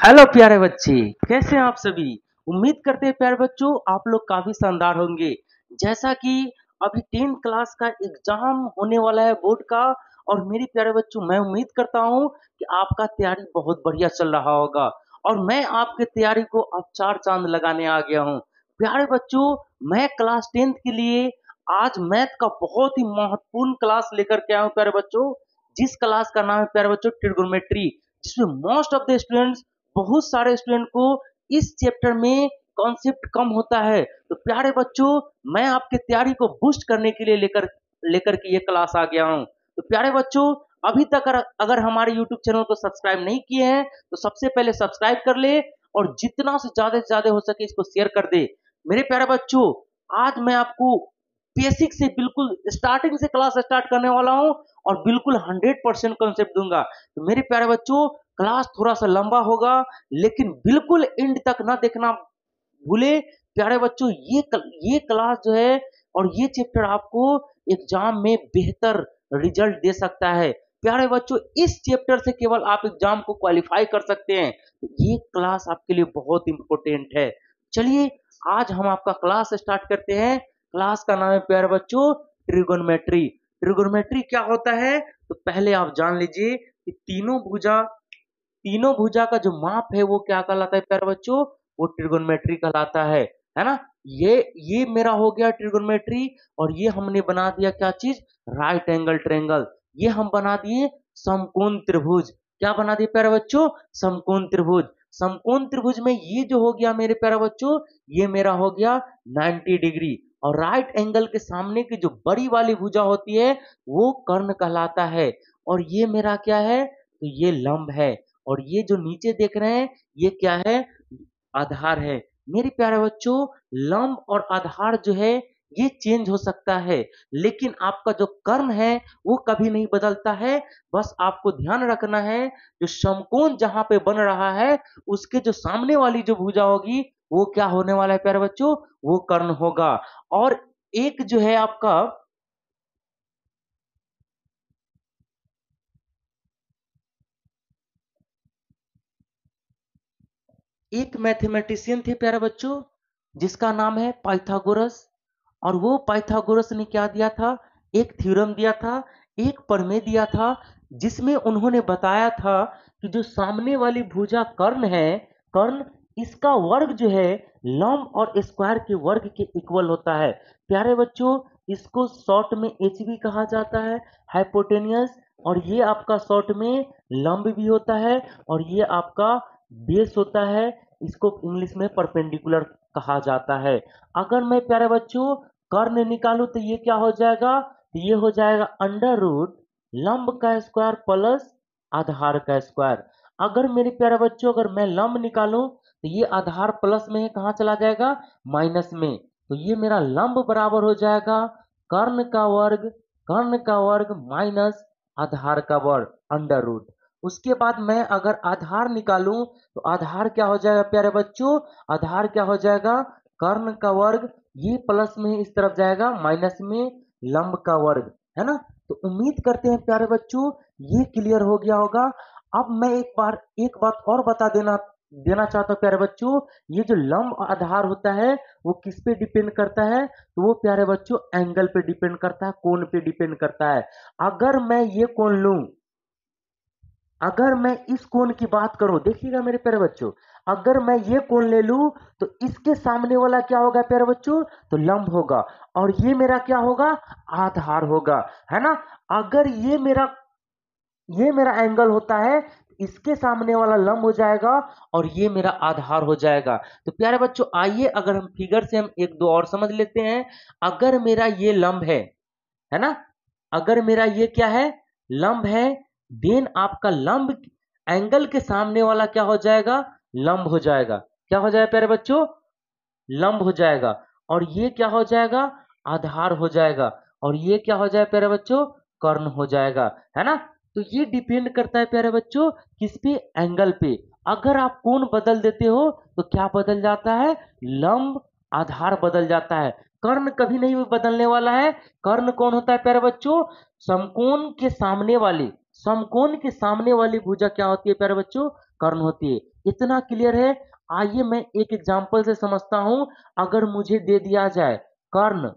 Hello प्यारे बच्चे, कैसे हैं आप सभी। उम्मीद करते हैं प्यारे बच्चों आप लोग काफी शानदार होंगे। जैसा कि अभी 10th क्लास का एग्जाम होने वाला है बोर्ड का, और मेरे प्यारे बच्चों मैं उम्मीद करता हूं कि आपका तैयारी बहुत बढ़िया चल रहा होगा। और मैं आपके तैयारी को अब चार चांद लगाने आ गया हूं। प्यारे बच्चों, मैं क्लास 10th के लिए आज मैथ का बहुत ही महत्वपूर्ण क्लास लेकर के आया हूं प्यारे बच्चों। जिस क्लास का नाम है प्यारे बच्चों ट्रिगोनोमेट्री, जिसमें मोस्ट ऑफ द स्टूडेंट्स, बहुत सारे स्टूडेंट को इस चैप्टर में कॉन्सेप्ट कम होता है। तो प्यारे बच्चों, मैं आपके तैयारी को बूस्ट करने के लिए लेकर लेकर के ये क्लास आ गया हूं। तो प्यारे बच्चों, अभी तक अगर हमारे YouTube चैनल को सब्सक्राइब नहीं किए हैं तो सबसे पहले सब्सक्राइब कर ले, और जितना से ज्यादा हो सके इसको शेयर कर दे। मेरे प्यारे बच्चों, आज मैं आपको बेसिक से बिल्कुल स्टार्टिंग से क्लास स्टार्ट करने वाला हूं, और बिल्कुल 100% कॉन्सेप्ट दूंगा। तो मेरे प्यारे बच्चों, क्लास थोड़ा सा लंबा होगा, लेकिन बिल्कुल एंड तक ना देखना भूले। प्यारे बच्चों, ये क्लास जो है और ये चैप्टर आपको एग्जाम में बेहतर रिजल्ट दे सकता है। प्यारे बच्चों, इस चैप्टर से केवल आप एग्जाम को क्वालिफाई कर सकते हैं। तो ये क्लास आपके लिए बहुत इंपॉर्टेंट है। चलिए, आज हम आपका क्लास स्टार्ट करते हैं। क्लास का नाम है प्यारे बच्चों ट्रिगोनोमेट्री। ट्रिगोनोमेट्री क्या होता है, तो पहले आप जान लीजिए कि तीनों भुजा का जो माप है वो क्या कहलाता है प्यारे बच्चों, वो ट्रिगोनोमेट्री कहलाता है ना। ये मेरा हो गया ट्रिगोनोमेट्री, और ये हमने बना दिया क्या चीज, राइट एंगल ट्रायंगल। ये हम बना दिए समकोण त्रिभुज। क्या बना दिए प्यारे बच्चों, समकोण त्रिभुज। समकोण त्रिभुज में ये जो हो गया मेरे प्यारे बच्चों, ये मेरा हो गया 90 डिग्री। और राइट एंगल के सामने की जो बड़ी वाली भुजा होती है वो कर्ण कहलाता है। और ये मेरा क्या है, तो ये लंब है। और ये जो नीचे देख रहे हैं ये क्या है, आधार है। मेरे प्यारे बच्चों, लंब और आधार जो है ये चेंज हो सकता है, लेकिन आपका जो कर्ण है वो कभी नहीं बदलता है। बस आपको ध्यान रखना है, जो समकोण जहां पे बन रहा है उसके जो सामने वाली जो भुजा होगी वो क्या होने वाला है प्यारे बच्चों, वो कर्ण होगा। और एक जो है आपका, एक मैथमेटिशियन थे प्यारे बच्चों जिसका नाम है पाइथागोरस। और वो पाइथागोरस ने क्या दिया था, एक थ्योरम दिया था, एक प्रमेय दिया था, जिसमें उन्होंने बताया था कि जो सामने वाली भुजा कर्ण है, कर्ण, इसका वर्ग जो है लंब और स्क्वायर के वर्ग के इक्वल होता है। प्यारे बच्चों, इसको शॉर्ट में एच भी कहा जाता है, हाइपोटेनियस। और ये आपका शॉर्ट में लंब भी होता है, और ये आपका बेस होता है। इसको इंग्लिश में परपेंडिकुलर कहा जाता है। अगर मैं प्यारे बच्चों कर्ण निकालूं तो ये क्या हो जाएगा, तो ये हो जाएगा अंडर रूट लंब का स्क्वायर प्लस आधार का स्क्वायर। अगर मेरे प्यारे बच्चों अगर मैं लंब निकालूं तो ये आधार प्लस में है, कहाँ चला जाएगा, माइनस में। तो ये मेरा लंब बराबर हो जाएगा कर्ण का वर्ग माइनस आधार का वर्ग अंडर रूट। उसके बाद मैं अगर आधार निकालूं तो आधार क्या हो जाएगा प्यारे बच्चों, आधार क्या हो जाएगा, कर्ण का वर्ग, ये प्लस में इस तरफ जाएगा माइनस में लंब का वर्ग, है ना। तो उम्मीद करते हैं प्यारे बच्चों ये क्लियर हो गया होगा। अब मैं एक बात और बता देना देना चाहता हूँ प्यारे बच्चों, ये जो लंब और आधार होता है वो किस पे डिपेंड करता है, तो वो प्यारे बच्चों एंगल पे डिपेंड करता है, कोण पे डिपेंड करता है। अगर मैं ये कोण लूं, अगर मैं इस कोण की बात करूं, देखिएगा मेरे प्यारे बच्चों, अगर मैं ये कोण ले लूं तो इसके सामने वाला क्या होगा प्यारे बच्चों, तो लंब होगा, और ये मेरा क्या होगा, आधार होगा, है ना। अगर ये मेरा एंगल होता है, इसके सामने वाला लंब हो जाएगा, और ये मेरा आधार हो जाएगा। तो प्यारे बच्चों आइए अगर हम फिगर से हम एक दो और समझ लेते हैं। अगर मेरा ये लंब है ना, अगर मेरा ये क्या है, लंब है, देन आपका लंब एंगल के सामने वाला क्या हो जाएगा, लंब हो जाएगा। क्या हो जाएगा प्यारे बच्चों, लंब हो जाएगा। और ये क्या हो जाएगा, आधार हो जाएगा। और ये क्या हो जाएगा प्यारे बच्चों, कर्ण हो जाएगा, है ना। तो ये डिपेंड करता है प्यारे बच्चों किस पे, एंगल पे। अगर आप कोण बदल देते हो तो क्या बदल जाता है, लंब आधार बदल जाता है, कर्ण कभी नहीं बदलने वाला है। कर्ण कौन होता है प्यारे बच्चों, समकोण के सामने वाली भुजा क्या होती है प्यारे बच्चों, कर्ण होती है। इतना क्लियर है? आइए मैं एक एग्जांपल से समझता हूं। अगर मुझे दे दिया जाए कर्ण,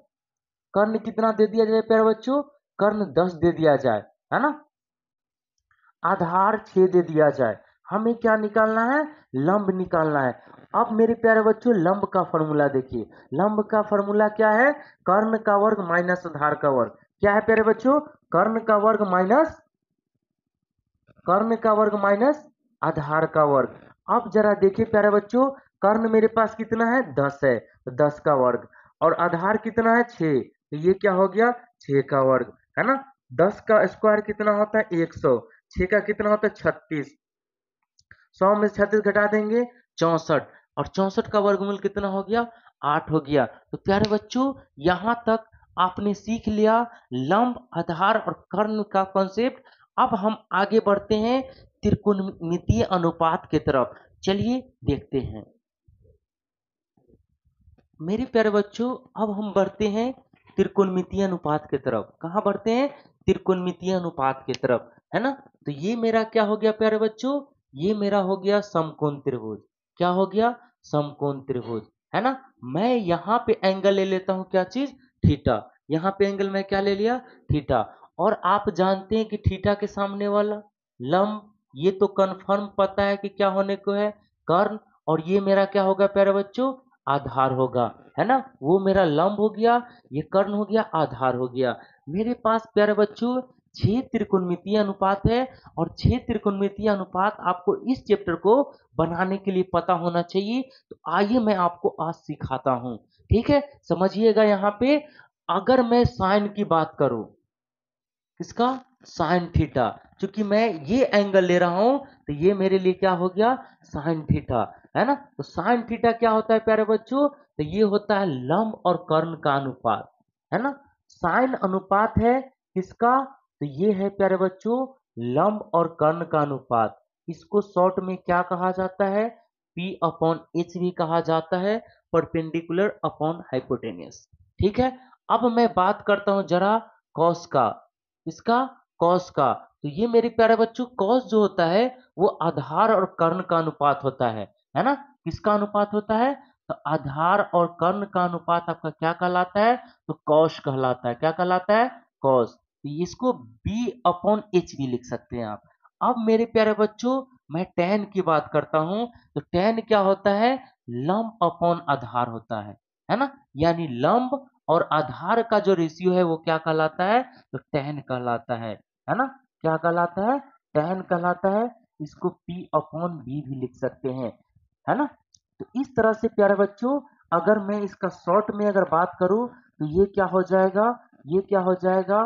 कर्ण कितना दे दिया जाए प्यारे बच्चों? कर्ण 10 दे दिया जाए, है ना? आधार 6 दे दिया जाए, हमें क्या निकालना है? लंब निकालना है। अब मेरे प्यारे बच्चों लंब का फॉर्मूला देखिए। लंब का फॉर्मूला क्या है? कर्ण का वर्ग माइनस आधार का वर्ग। क्या है प्यारे बच्चों? कर्ण का वर्ग माइनस, कर्ण का वर्ग माइनस आधार का वर्ग। अब जरा देखिए प्यारे बच्चों, कर्ण मेरे पास कितना है? 10 है, तो 10 का वर्ग, और आधार कितना है? 6, तो ये क्या हो गया? 6 का वर्ग, है ना? 10 का स्क्वायर कितना होता है? 100। 6 का कितना होता है? 36। 100 में से 36 घटा देंगे, 64, और 64 का वर्गमूल कितना हो गया? 8 हो गया। तो प्यारे बच्चों यहां तक आपने सीख लिया लंब, आधार और कर्ण का कॉन्सेप्ट। अब हम आगे बढ़ते हैं त्रिकोणमितीय अनुपात की तरफ। चलिए देखते हैं मेरे प्यारे बच्चों। अब हम बढ़ते हैं त्रिकोणमितीय अनुपात की तरफ। कहाँ बढ़ते हैं? त्रिकोणमितीय अनुपात की तरफ, है ना? तो ये मेरा क्या हो गया प्यारे बच्चों? ये मेरा हो गया समकोण त्रिभुज। क्या हो गया? समकोण त्रिभुज, है ना? मैं यहाँ पे एंगल ले लेता हूँ, क्या चीज? थीटा। यहाँ पे एंगल मैं क्या ले लिया? थीटा। और आप जानते हैं कि थीटा के सामने वाला लंब, ये तो कंफर्म पता है कि क्या होने को है? कर्ण। और ये मेरा क्या होगा प्यारे बच्चों? आधार होगा, है ना? वो मेरा लंब हो गया, ये कर्ण हो गया, आधार हो गया। मेरे पास प्यारे बच्चों 6 त्रिकोणमितीय अनुपात है, और 6 त्रिकोणमितीय अनुपात आपको इस चैप्टर को बनाने के लिए पता होना चाहिए। तो आइए मैं आपको आज सिखाता हूं, ठीक है? समझिएगा यहाँ पे, अगर मैं साइन की बात करूं, किसका? Sine theta. क्योंकि मैं ये एंगल ले रहा हूं, तो ये मेरे लिए क्या हो गया? साइन थीटा, है ना? तो साइन थीटा क्या होता है प्यारे बच्चों? तो ये होता है लंब और कर्ण का अनुपात, है ना? साइन अनुपात है किसका? तो ये है प्यारे बच्चों लंब और कर्ण का अनुपात। इसको शॉर्ट में क्या कहा जाता है? पी अपॉन एच भी कहा जाता है, परपेंडिकुलर अपॉन हाइपोटेनियस। ठीक है? अब मैं बात करता हूं जरा कॉस का। इसका? कॉस का। तो ये मेरे प्यारे बच्चों कॉस जो होता है वो आधार और कर्ण का अनुपात होता है ना? किसका अनुपात होता है? तो आधार और कर्ण का अनुपात आपका क्या कहलाता है? तो कॉस कहलाता है। क्या कहलाता है? कॉस। तो इसको बी अपॉन एच भी लिख सकते हैं आप। अब मेरे प्यारे बच्चों मैं tan की बात करता हूं, तो tan क्या होता है? लंब अपॉन आधार होता है ना? यानी लंब और आधार का जो रेशियो है वो क्या कहलाता है? तो टैन कहलाता है ना? क्या कहलाता है? टैन कहलाता है। इसको पी अपॉन बी भी लिख सकते हैं, है ना? तो इस तरह से प्यारे बच्चों अगर मैं इसका शॉर्ट में अगर बात करूं, तो ये क्या हो जाएगा? ये क्या हो जाएगा?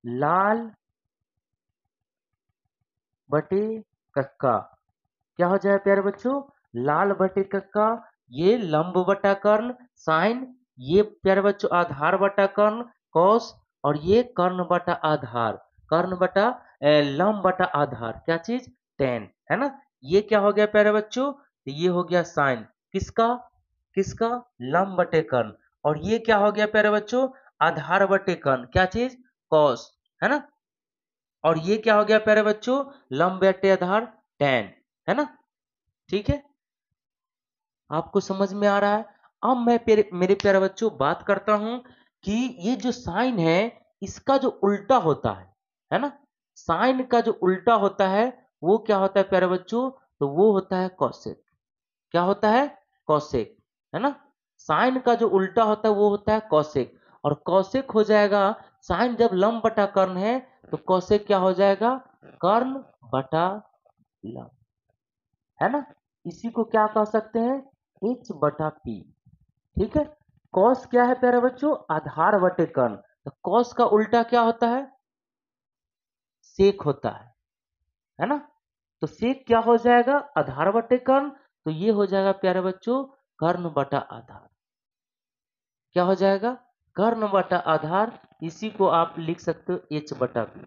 लाल बटे कक्का। क्या हो जाए प्यारे बच्चों? लाल बटे कक्का। ये लंब बटा कर्ण साइन, ये प्यारे बच्चों आधार बटा कर्ण कॉस, और ये कर्ण बटा आधार, कर्ण बटा लंब बटा आधार, क्या चीज? टेन, है ना? ये क्या हो गया प्यारे बच्चों? तो ये हो गया साइन किसका? किसका? लंब बटे कर्ण। और ये क्या हो गया प्यारे बच्चों? आधार बटे कर्ण, क्या चीज? कॉस, है ना? और ये क्या हो गया प्यारे बच्चों? लंब बटे आधार टेन, है ना? ठीक है? आपको समझ में आ रहा है? अब मैं मेरे प्यारे बच्चों बात करता हूं कि ये जो साइन है इसका जो उल्टा होता है ना? साइन का जो उल्टा होता है वो क्या होता है प्यारे बच्चों? तो वो होता है कॉसेक। क्या होता है? कॉसेक, है ना? साइन का जो उल्टा होता है वो होता है कॉसेक, और कॉसेक हो जाएगा साइन जब लंब बटा कर्ण है, तो कॉसेक क्या हो जाएगा? कर्ण बटा लंब, है ना? इसी को क्या कह सकते हैं? एच बटा पी। ठीक है? कॉस क्या है प्यारे बच्चों? आधार बटे कर्ण। तो कॉस का उल्टा क्या होता है? सेक होता है ना? तो सेक क्या हो जाएगा? आधार बटे कर्ण। तो ये हो जाएगा प्यारे बच्चों कर्ण बटा आधार। क्या हो जाएगा? कर्ण बटा आधार। इसी को आप लिख सकते हो एच बटा पी।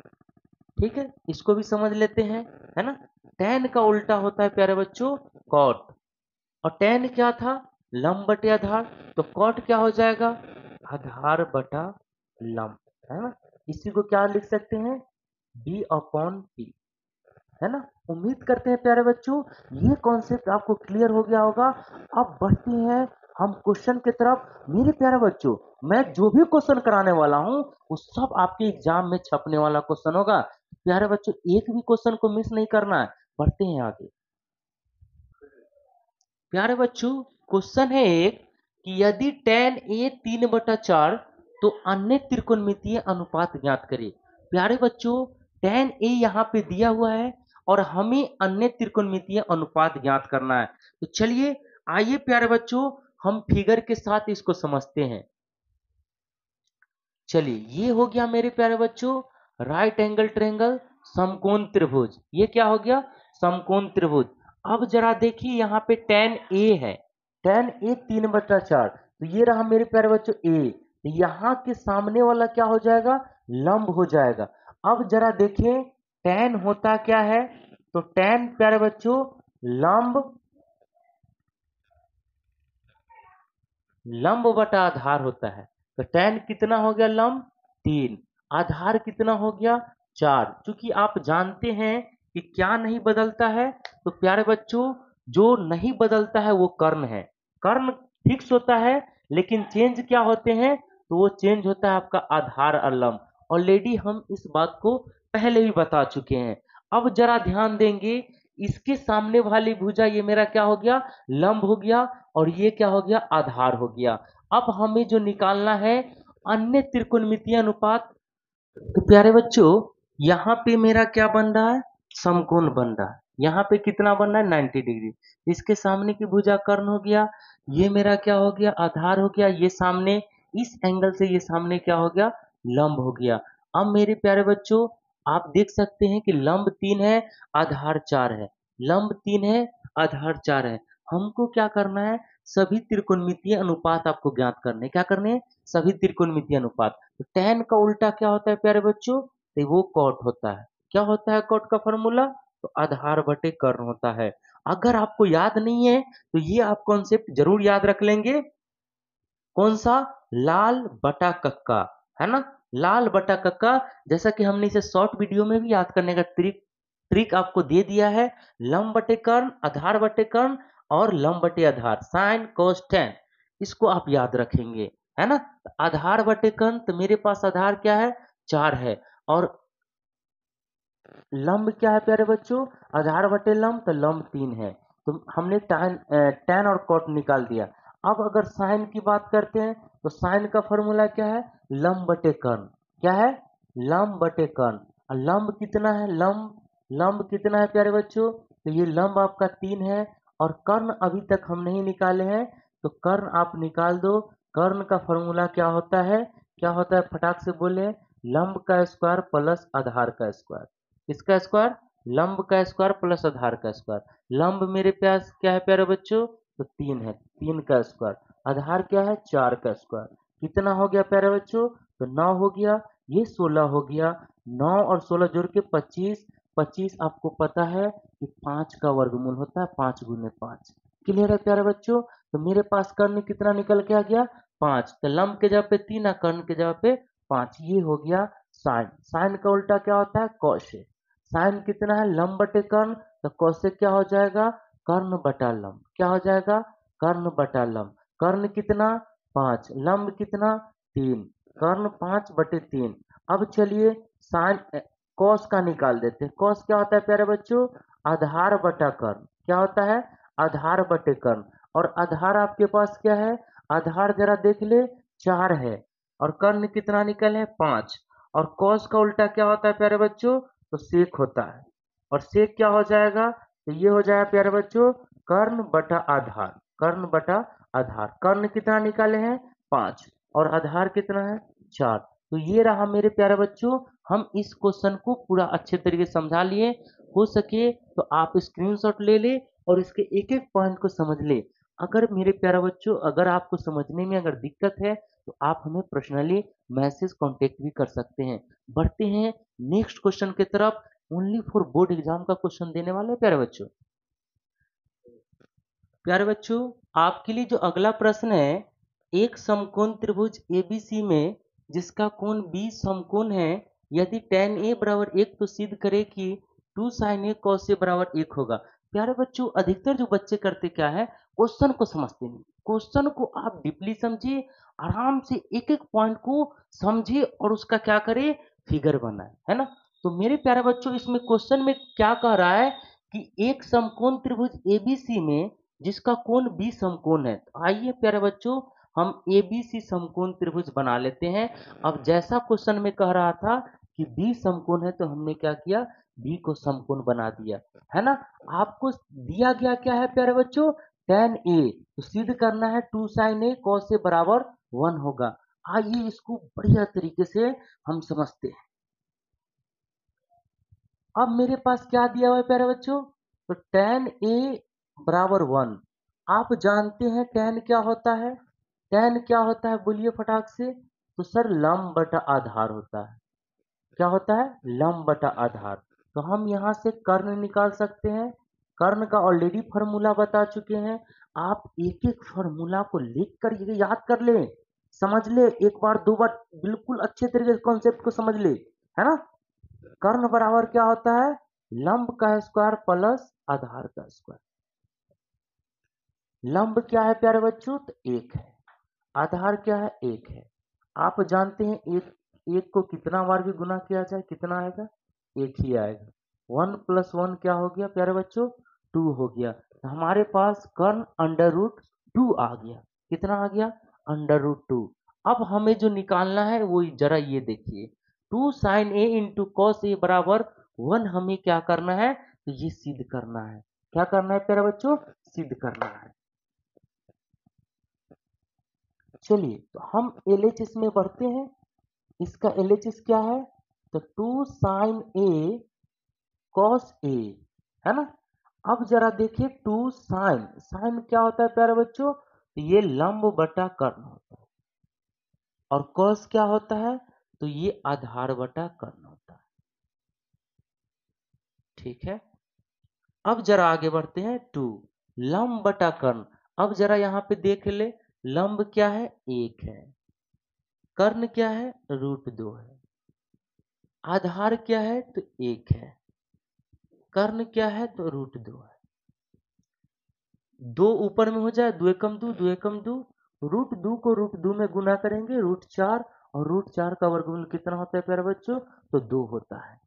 ठीक है? इसको भी समझ लेते हैं, है ना? tan का उल्टा होता है प्यारे बच्चों cot, और tan क्या था? लंब बटे आधार। तो cot क्या हो जाएगा? आधार बटा लंब, है ना? इसी को क्या लिख सकते हैं? b upon P. है ना। उम्मीद करते हैं प्यारे बच्चों ये कॉन्सेप्ट आपको क्लियर हो गया होगा। अब बढ़ते हैं हम क्वेश्चन की तरफ। मेरे प्यारे बच्चों मैं जो भी क्वेश्चन कराने वाला हूँ वो सब आपके एग्जाम में छपने वाला क्वेश्चन होगा। प्यारे बच्चों एक भी क्वेश्चन को मिस नहीं करना है। बढ़ते हैं आगे। प्यारे बच्चों क्वेश्चन है एक कि यदि tan a 3/4 तो अन्य त्रिकोणमितीय अनुपात ज्ञात करें। प्यारे बच्चों tan a यहाँ पे दिया हुआ है और हमें अन्य त्रिकोणमितीय अनुपात ज्ञात करना है। तो चलिए आइए प्यारे बच्चों हम फिगर के साथ इसको समझते हैं। चलिए ये हो गया मेरे प्यारे बच्चों राइट एंगल ट्रायंगल समकोण त्रिभुज। ये क्या हो गया समकोण त्रिभुज। अब जरा देखिए यहाँ पे tan a है। tan a 3/4 तो ये रहा मेरे प्यारे बच्चों a। तो यहाँ के सामने वाला क्या हो जाएगा लंब हो जाएगा। अब जरा देखिए tan होता क्या है तो tan प्यारे बच्चों लंब लंब बटा आधार होता है। तो tan कितना हो गया लंब 3, आधार कितना हो गया 4। चूंकि आप जानते हैं कि क्या नहीं बदलता है तो प्यारे बच्चों जो नहीं बदलता है वो कर्ण है। कर्ण फिक्स होता है लेकिन चेंज क्या होते हैं तो वो चेंज होता है आपका आधार और लंब। ऑलरेडी हम इस बात को पहले ही बता चुके हैं। अब जरा ध्यान देंगे इसके सामने वाली भुजा ये मेरा क्या हो गया लंब हो गया और ये क्या हो गया आधार हो गया। अब हमें जो निकालना है अन्य त्रिकोणमितीय अनुपात। तो प्यारे बच्चों यहाँ पे मेरा क्या बन रहा है समकोण बन रहा है। यहाँ पे कितना बन रहा है 90 डिग्री। इसके सामने की भुजा कर्ण हो गया। ये मेरा क्या हो गया आधार हो गया। ये सामने इस एंगल से ये सामने क्या हो गया लंब हो गया। अब मेरे प्यारे बच्चों आप देख सकते हैं कि लंब 3 है आधार 4 है। लंब 3 है आधार 4 है। हमको क्या करना है सभी त्रिकोणमितीय अनुपात आपको ज्ञात करने हैं। क्या करने हैं सभी त्रिकोणमितीय अनुपात। तो tan का उल्टा क्या होता है प्यारे बच्चों तो वो कॉट होता है। क्या होता है कॉट का फॉर्मूला तो आधार बटे कर्ण होता है। अगर आपको याद नहीं है तो ये आप कॉन्सेप्ट जरूर याद रख लेंगे। कौन सा लाल बटा कक्का है ना। लाल बटा कक्का जैसा कि हमने इसे शॉर्ट वीडियो में भी याद करने का ट्रिक आपको दे दिया है। लंब बटे कर्ण आधार बटे कर्ण और लंब बटे आधार साइन कोस टेन इसको आप याद रखेंगे है ना। आधार बटे कर्ण तो मेरे पास आधार क्या है 4 है और लंब क्या है प्यारे बच्चों आधार बटे लंब तो लंब 3 है। तो हमने tan और cot निकाल दिया। अब अगर साइन की बात करते हैं तो साइन का फॉर्मूला क्या है लंब बटे कर्ण। क्या है लंब बटे कर्ण। और लंब कितना है लंब लंब कितना है प्यारे बच्चों तो ये लंब आपका 3 है। और कर्ण अभी तक हम नहीं निकाले हैं तो कर्ण आप निकाल दो। कर्ण का फॉर्मूला क्या होता है फटाक से बोले लंब का स्क्वायर प्लस आधार का स्क्वायर। इसका स्क्वायर लंब का स्क्वायर प्लस आधार का स्क्वायर। लंब मेरे पास क्या है प्यारे बच्चों तो 3 है 3 का स्क्वायर। आधार क्या है 4 का स्क्वायर। कितना हो गया प्यारे बच्चों तो 9 हो गया। ये 16 हो गया। 9 और 16 जोड़ के 25। 25 आपको पता है कि 5 का वर्गमूल होता है 5 गुने 5। क्लियर है प्यारे बच्चों। तो मेरे पास कर्ण कितना निकल के आ गया 5। तो लंब के जगह पे 3 और कर्ण के जगह पे 5। ये हो गया साइन। साइन का उल्टा क्या होता है कौशे। साइन कितना है लंब बटे कर्ण तो कौशिक क्या हो जाएगा कर्ण बटा लंब। क्या हो जाएगा कर्ण बटा लंब। कर्ण कितना 5 लंब कितना 3 कर्ण 5/3। अब चलिए साइन कॉस का निकाल देते हैं। कॉस क्या होता है प्यारे बच्चों आधार बटा कर्ण। क्या होता है आधार बटे कर्ण। और आधार आपके पास क्या है आधार जरा देख ले 4 है और कर्ण कितना निकले 5। और कॉस का उल्टा क्या होता है प्यारे बच्चों तो सेक होता है। और सेक क्या हो जाएगा तो ये हो जाएगा प्यारे बच्चों कर्ण बटा आधार। कर्ण बटा आधार। कर्ण कितना निकाले हैं 5 और आधार कितना है 4। तो ये रहा मेरे प्यारे बच्चों हम इस क्वेश्चन को पूरा अच्छे तरीके से समझा लिए। हो सके तो आप स्क्रीनशॉट ले ले और इसके एक एक पॉइंट को समझ ले। अगर मेरे प्यारे बच्चों अगर आपको समझने में अगर दिक्कत है तो आप हमें पर्सनली मैसेज कांटेक्ट भी कर सकते हैं। बढ़ते हैं नेक्स्ट क्वेश्चन की तरफ। ओनली फॉर बोर्ड एग्जाम का क्वेश्चन देने वाले हैं प्यारे बच्चों। प्यारे बच्चों आपके लिए जो अगला प्रश्न है एक समकोण त्रिभुज एबीसी में जिसका कोण 20 समकोण है यदि tan a बराबर 1 तो सिद्ध करे कि to sign A cos A बराबर 1 होगा। प्यारे बच्चों, अधिकतर जो बच्चे करते क्या है, क्वेश्चन को समझते नहीं। क्वेश्चन को आप डीपली समझिए, आराम से एक एक पॉइंट को समझिए और उसका क्या करे, फिगर बनाए, है ना। तो मेरे प्यारे बच्चों, इसमें क्वेश्चन में क्या कह रहा है कि एक समकोण त्रिभुज एबीसी में जिसका कोण बी समकोण है। तो आइए प्यारे बच्चों, हम एबीसी समकोण त्रिभुज बना लेते हैं। अब जैसा क्वेश्चन में कह रहा था कि बी समकोण है, तो हमने क्या किया, बी को समकोण बना दिया, है ना। आपको दिया गया क्या है प्यारे बच्चों, tan ए, तो सिद्ध करना है 2 sin a cos a बराबर 1 होगा। आइए इसको बढ़िया तरीके से हम समझते हैं। अब मेरे पास क्या दिया हुआ है प्यारे बच्चों, तो tan a बराबर 1। आप जानते हैं tan क्या होता है, tan क्या होता है, बोलिए फटाक से। तो सर लंब बटा आधार होता है। क्या होता है, लंब बटा आधार। तो हम यहाँ से कर्ण निकाल सकते हैं। कर्ण का ऑलरेडी फॉर्मूला बता चुके हैं। आप एक एक फॉर्मूला को लिख कर ये याद कर ले, समझ ले, एक बार दो बार बिल्कुल अच्छे तरीके से कॉन्सेप्ट को समझ ले, है ना। कर्ण बराबर क्या होता है, लंब का स्क्वायर प्लस आधार का स्क्वायर। लंब क्या है प्यारे बच्चों, तो 1 है। आधार क्या है, 1 है। आप जानते हैं एक एक को कितना बार भी गुना किया जाए कितना आएगा, 1 ही आएगा। 1 प्लस 1 क्या हो गया प्यारे बच्चों, 2 हो गया। तो हमारे पास कर्ण अंडर रूट 2 आ गया। कितना आ गया, अंडर रूट 2। अब हमें जो निकालना है वो जरा ये देखिए, 2 sign A into cos A बराबर 1 हमें क्या करना है, तो ये सिद्ध करना है। क्या करना है प्यारे बच्चों, सिद्ध करना है। चलिए तो हम एलएचएस में बढ़ते हैं। इसका एलएचएस क्या है, तो 2 साइन ए कॉस ए, है ना। अब जरा देखिए 2 साइन, साइन क्या होता है प्यारे बच्चों, तो ये लंब बटा कर्ण होता है। और कॉस क्या होता है, तो ये आधार बटा कर्ण होता है। ठीक है। अब जरा आगे बढ़ते हैं, 2 लंब बटा कर्ण। अब जरा यहाँ पे देख ले, लंब क्या है, 1 है। कर्ण क्या है, √2 है। आधार क्या है, तो 1 है। कर्ण क्या है, तो √2 है। दो ऊपर में हो जाए, 2 एकम 2, 2 एकम 2, √2 को √2 में गुना करेंगे, √4, और √4 का वर्गमूल कितना होता है प्यारे बच्चों, तो 2 होता है।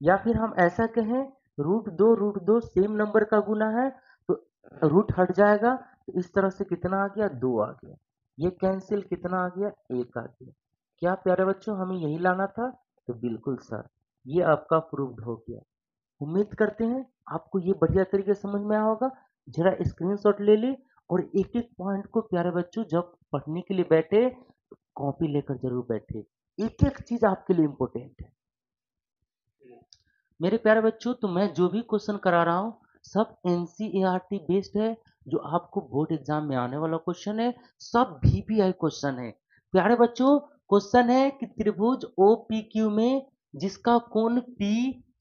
या फिर हम ऐसा कहें, √2 सेम नंबर का गुना है, तो रूट हट जाएगा, तो इस तरह से कितना आ गया, 2 आ गया। ये कैंसिल, कितना आ गया, 1 आ गया। क्या प्यारे बच्चों, हमें यही लाना था, तो बिल्कुल सर, ये आपका प्रूव्ड हो गया। उम्मीद करते हैं आपको ये बढ़िया तरीके से समझ में आया होगा। जरा स्क्रीनशॉट ले ली और एक एक पॉइंट को प्यारे बच्चों जब पढ़ने के लिए बैठे तो कॉपी लेकर जरूर बैठे। एक एक चीज आपके लिए इंपॉर्टेंट है मेरे प्यारे बच्चों। तो मैं जो भी क्वेश्चन करा रहा हूँ सब एनसीईआरटी बेस्ड है। जो आपको बोर्ड एग्जाम में आने वाला क्वेश्चन है सब VPI क्वेश्चन है। प्यारे बच्चों, क्वेश्चन है कि त्रिभुज OPQ में जिसका कोण P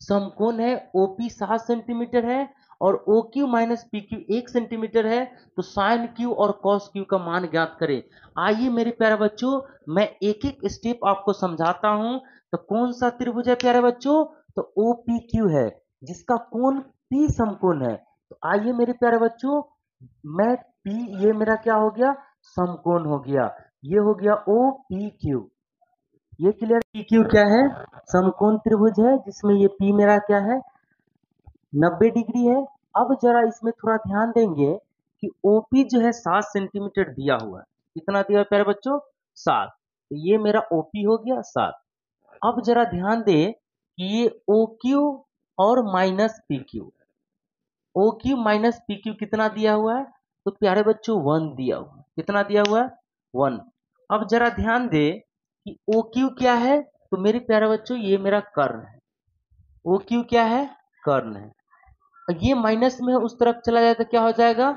समकोण है, OP 7 सेंटीमीटर है और OQ माइनस PQ 1 सेंटीमीटर है, तो साइन Q और कॉस Q का मान ज्ञात करें। आइए मेरे प्यारे बच्चों, मैं एक एक स्टेप आपको समझाता हूं। तो कौन सा त्रिभुज है प्यारे बच्चों, तो OPQ है जिसका कोण P समकोण है। तो आइए मेरे प्यारे बच्चों, मैं P, ये मेरा क्या हो गया, समकोण हो गया। ये हो गया OPQ। ये क्लियर, PQ क्या है, समकोण त्रिभुज है जिसमें ये P मेरा क्या है, 90 डिग्री है। अब जरा इसमें थोड़ा ध्यान देंगे कि OP जो है 7 सेंटीमीटर दिया हुआ है। कितना दिया है प्यारे बच्चों, 7। तो ये मेरा OP हो गया 7। अब जरा ध्यान दे कि ये OQ और minus PQ, OQ minus PQ कितना दिया हुआ है, तो प्यारे बच्चों 1 दिया हुआ है। कितना दिया हुआ है, 1। अब जरा ध्यान दे कि OQ क्या है, तो मेरे प्यारे बच्चों ये मेरा कर्ण है। OQ क्या है, कर्ण है। ये माइनस में उस तरफ चला जाए तो क्या हो जाएगा,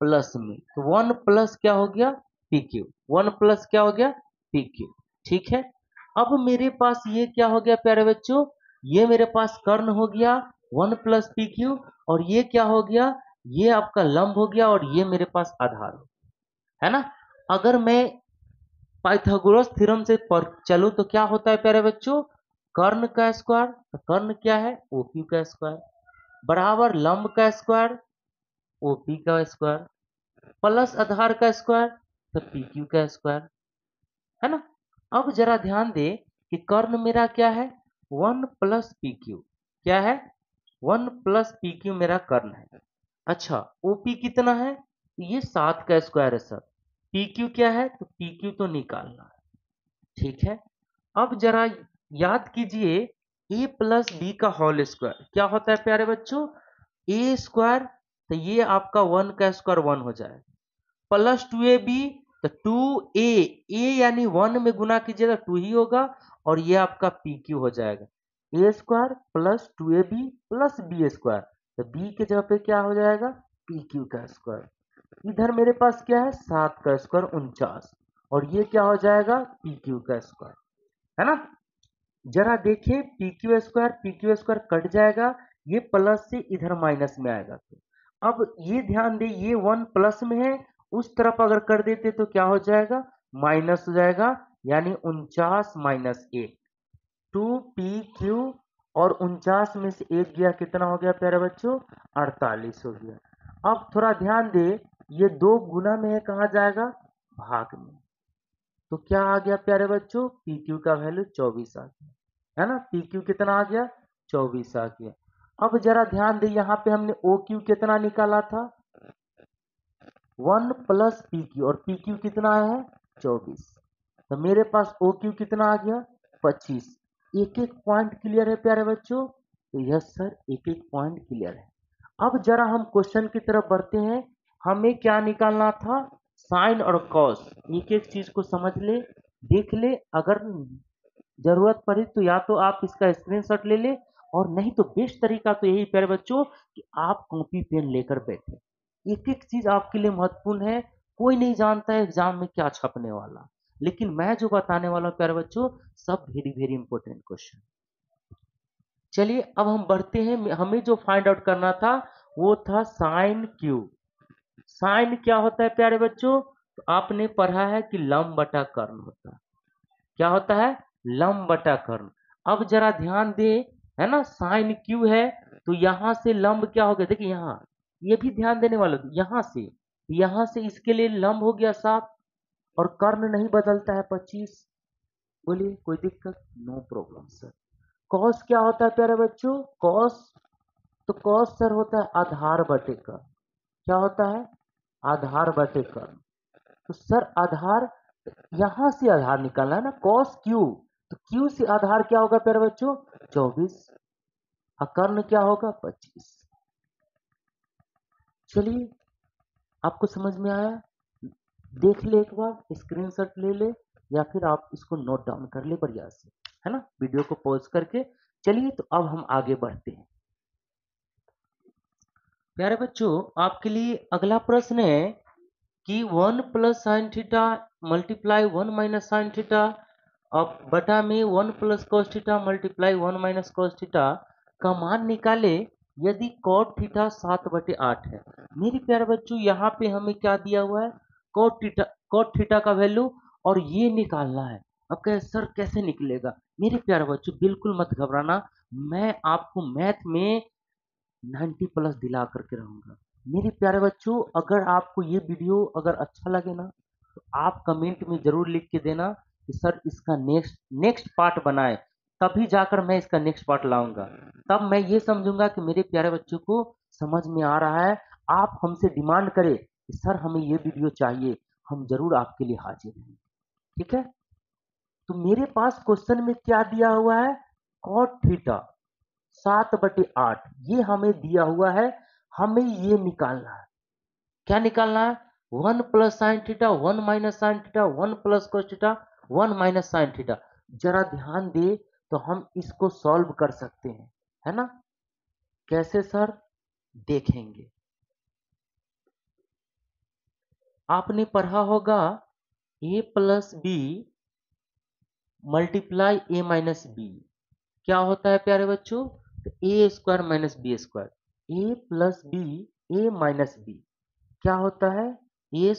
प्लस में। तो 1 प्लस क्या हो गया, PQ। 1 प्लस क्या हो गया, PQ। ठीक है। अब मेरे पास ये क्या हो गया प्यारे बच्चों, ये मेरे पास कर्ण हो गया 1 प्लस PQ, और ये क्या हो गया, ये आपका लंब हो गया, और ये मेरे पास आधार हो, है ना। अगर मैं पाइथागोरस थ्योरम से पर चलूं तो क्या होता है प्यारे बच्चों, कर्ण का स्क्वायर, तो कर्ण क्या है, ओक्यू का स्क्वायर, बराबर लंब का स्क्वायर, ओपी का स्क्वायर, प्लस आधार का स्क्वायर, तो पीक्यू का स्क्वायर, है ना। अब जरा ध्यान दे कि कर्ण मेरा क्या है, 1 + PQ, क्या है, 1 + PQ मेरा कर्ण है। अच्छा, ओपी कितना है, तो ये 7 का स्क्वायर है सर। पीक्यू क्या है, तो पीक्यू तो निकालना है, ठीक है। अब जरा याद कीजिए, A + B का होल स्क्वायर क्या होता है प्यारे बच्चों, ए स्क्वायर, तो ये आपका 1 का स्क्वायर 1 हो जाएगा, +2AB, तो 2A, ए यानी 1 में गुना कीजिएगा 2 ही होगा, और ये आपका PQ हो जाएगा, A² + 2AB + B स्क्वायर, तो B के जगह पे क्या हो जाएगा, PQ का स्क्वायर। इधर मेरे पास क्या है, 7 का स्क्वायर 49, और ये क्या हो जाएगा, PQ का स्क्वायर, है ना। जरा देखिए, PQ स्क्वायर कट जाएगा, ये प्लस से इधर माइनस में आएगा, तो अब ये ध्यान दे, ये 1 प्लस में है, उस तरफ अगर कर देते तो क्या हो जाएगा, माइनस हो जाएगा, यानी 49 - 1, 2PQ, और 49 में से 1 गया, कितना हो गया प्यारे बच्चों, 48 हो गया। अब थोड़ा ध्यान दे, ये 2 गुना में है, कहाँ जाएगा, भाग में, तो क्या आ गया प्यारे बच्चों, PQ का वैल्यू 24 आ गया, है ना। PQ कितना आ गया, 24 आ गया। अब जरा ध्यान दे, यहाँ पे हमने OQ कितना निकाला था, 1 + PQ, और PQ कितना आया है, 24, तो मेरे पास OQ कितना आ गया, 25। एक एक पॉइंट क्लियर है प्यारे बच्चों, तो यस सर, एक एक पॉइंट क्लियर है। अब जरा हम क्वेश्चन की तरफ बढ़ते हैं, हमें क्या निकालना था, साइन और कॉस, एक एक चीज को समझ ले, देख ले, अगर जरूरत पड़ी तो या तो आप इसका स्क्रीनशॉट ले ले, और नहीं तो बेस्ट तरीका तो यही प्यारे बच्चों कि आप कॉपी पेन लेकर बैठे, एक एक चीज आपके लिए महत्वपूर्ण है, कोई नहीं जानता है एग्जाम में क्या छपने वाला, लेकिन मैं जो बताने वाला हूँ प्यारे बच्चों, सब वेरी वेरी इंपॉर्टेंट क्वेश्चन। चलिए अब हम बढ़ते हैं, हमें जो फाइंड आउट करना था वो था साइन क्यू। साइन क्या होता है प्यारे बच्चों, तो आपने पढ़ा है कि लंब बटा कर्ण होता है, क्या होता है, लंब बटा कर्ण। अब जरा ध्यान दे, है ना, साइन क्यू है, तो यहां से लंब क्या हो गया, देखिए यहाँ, ये भी ध्यान देने वाला, यहां से इसके लिए लंब हो गया 7, और कर्ण नहीं बदलता है 25, बोलिए कोई दिक्कत, नो प्रॉब्लम सर। कॉस क्या होता है प्यारे बच्चों, कॉस, तो कॉस सर होता है आधार बटे कर्ण, क्या होता है, आधार बटे कर्ण, तो सर आधार, यहां से आधार निकालना है ना, कॉस क्यू, तो क्यू से आधार क्या होगा प्यारे बच्चों, 24, और कर्ण क्या होगा, 25। चलिए, आपको समझ में आया, देख ले एक बार, स्क्रीनशॉट ले ले, या फिर आप इसको नोट डाउन कर ले बढ़िया से, है ना, वीडियो को पॉज करके। चलिए, तो अब हम आगे बढ़ते हैं। प्यारे बच्चों, आपके लिए अगला प्रश्न है कि 1 + sin θ × 1 - sin θ, अब बटा में 1 + cos θ × 1 - cos θ का मान निकाले यदि cot θ 7/8 है। मेरे प्यारे बच्चों, यहाँ पे हमें क्या दिया हुआ है, cot θ का वैल्यू, और ये निकालना है। अब कहे सर कैसे निकलेगा, मेरे प्यारे बच्चों बिल्कुल मत घबराना, मैं आपको मैथ में 90+ दिला करके रहूंगा। मेरे प्यारे बच्चों, अगर आपको ये वीडियो अगर अच्छा लगे ना, तो आप कमेंट में जरूर लिख के देना कि सर इसका नेक्स्ट नेक्स्ट पार्ट बनाए, तभी जाकर मैं इसका नेक्स्ट पार्ट लाऊंगा, तब मैं ये समझूंगा कि मेरे प्यारे बच्चों को समझ में आ रहा है। आप हमसे डिमांड करें कि सर हमें ये वीडियो चाहिए, हम जरूर आपके लिए हाजिर हैं, ठीक है। तो मेरे पास क्वेश्चन में क्या दिया हुआ है, cot थीटा 7/8, ये हमें दिया हुआ है, हमें ये निकालना है, क्या निकालना है, 1 + sin θ 1 - sin θ 1 + cos θ 1 - sin θ। जरा ध्यान दे, तो हम इसको सॉल्व कर सकते हैं, है ना, कैसे सर, देखेंगे। आपने पढ़ा होगा A + B × A - B, क्या होता है प्यारे बच्चों, तो A² - B², A + B, क्या होता है, A²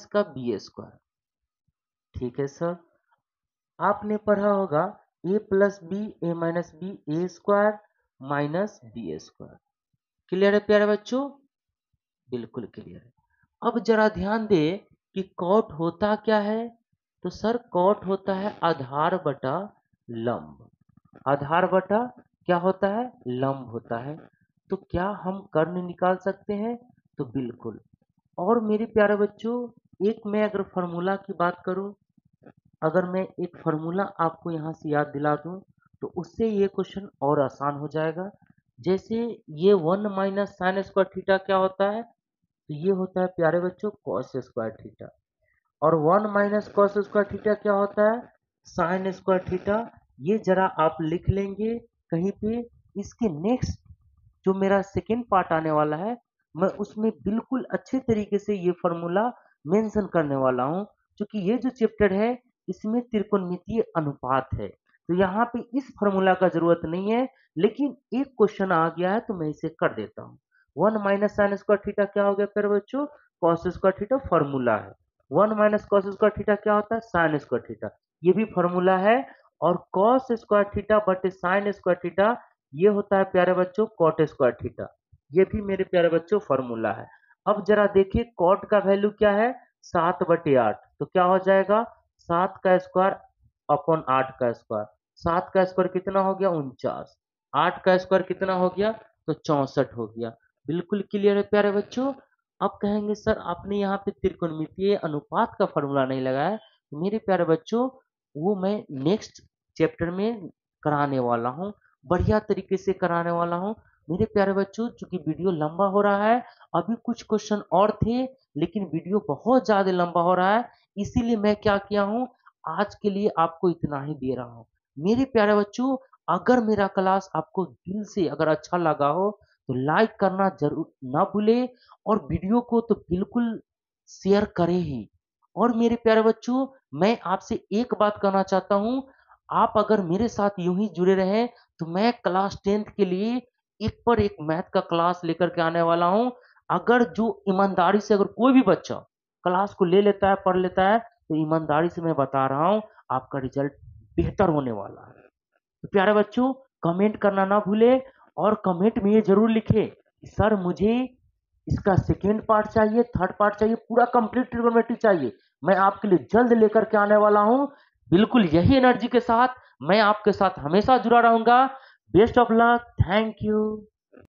- का B², ठीक है सर। आपने पढ़ा होगा A plus B A minus B A square minus B square. Clear है प्यारे बच्चों? बिल्कुल क्लियर है। अब जरा ध्यान दे कि कॉट होता क्या है। तो सर कॉट होता है आधार बटा लंब। आधार बटा क्या होता है? लंब होता है। तो क्या हम कर्ण निकाल सकते हैं? तो बिल्कुल। और मेरे प्यारे बच्चों, एक मैं अगर फॉर्मूला की बात करूं, अगर मैं एक फॉर्मूला आपको यहाँ से याद दिला दूं तो उससे ये क्वेश्चन और आसान हो जाएगा। जैसे ये 1 - sin² थीटा क्या होता है? तो ये होता है प्यारे बच्चों cos² थीटा। और 1 - cos² थीटा क्या होता है? sin² theta. ये जरा आप लिख लेंगे कहीं पे। इसके नेक्स्ट जो मेरा सेकेंड पार्ट आने वाला है, मैं उसमें बिल्कुल अच्छे तरीके से ये फॉर्मूला मेंशन करने वाला हूँ, क्योंकि ये जो चैप्टर है इसमें त्रिकोणमितीय अनुपात है। तो यहाँ पे इस फॉर्मूला का जरूरत नहीं है, लेकिन एक क्वेश्चन आ गया है तो मैं इसे कर देता हूँ। 1 - sin² थीटा क्या हो गया फिर बच्चों? cos² थीटा फॉर्मूला है। 1 - cos² थीटा क्या होता है? sin² theta. ये भी फॉर्मूला है। और cos² थीटा बटे sin² थीटा ये होता है प्यारे बच्चों cot² थीटा। ये भी मेरे प्यारे बच्चों फॉर्मूला है। अब जरा देखिए कॉट का वैल्यू क्या है? 7/8। तो क्या हो जाएगा? 7 का स्क्वायर अपॉन 8 का स्क्वायर। 7 का स्क्वायर कितना हो गया? 49। 8 का स्क्वायर कितना हो गया? तो 64 हो गया। बिल्कुल क्लियर है प्यारे बच्चों? अब कहेंगे सर आपने यहाँ पे त्रिकोणमितीय अनुपात का फॉर्मूला नहीं लगाया। तो मेरे प्यारे बच्चों, वो मैं नेक्स्ट चैप्टर में कराने वाला हूँ, बढ़िया तरीके से कराने वाला हूँ। मेरे प्यारे बच्चों, चूंकि वीडियो लंबा हो रहा है, अभी कुछ क्वेश्चन और थे लेकिन वीडियो बहुत ज्यादा लंबा हो रहा है, इसीलिए मैं क्या किया हूँ, आज के लिए आपको इतना ही दे रहा हूँ। मेरे प्यारे बच्चों, अगर मेरा क्लास आपको दिल से अगर अच्छा लगा हो तो लाइक करना जरूर ना भूले, और वीडियो को तो बिल्कुल शेयर करें ही। और मेरे प्यारे बच्चों, मैं आपसे एक बात कहना चाहता हूँ, आप अगर मेरे साथ यूं ही जुड़े रहें तो मैं क्लास 10th के लिए एक पर एक मैथ का क्लास लेकर के आने वाला हूं। अगर जो ईमानदारी से अगर कोई भी बच्चा क्लास को ले लेता है, पढ़ लेता है, तो ईमानदारी से मैं बता रहा हूं आपका रिजल्ट बेहतर होने वाला है। तो प्यारे बच्चों, कमेंट करना ना भूले, और कमेंट में ये जरूर लिखे कि सर मुझे इसका सेकेंड पार्ट चाहिए, थर्ड पार्ट चाहिए, पूरा कंप्लीट ट्रिग्नोमेट्री चाहिए। मैं आपके लिए जल्द लेकर के आने वाला हूं। बिल्कुल यही एनर्जी के साथ मैं आपके साथ हमेशा जुड़ा रहूंगा। Best of luck. Thank you.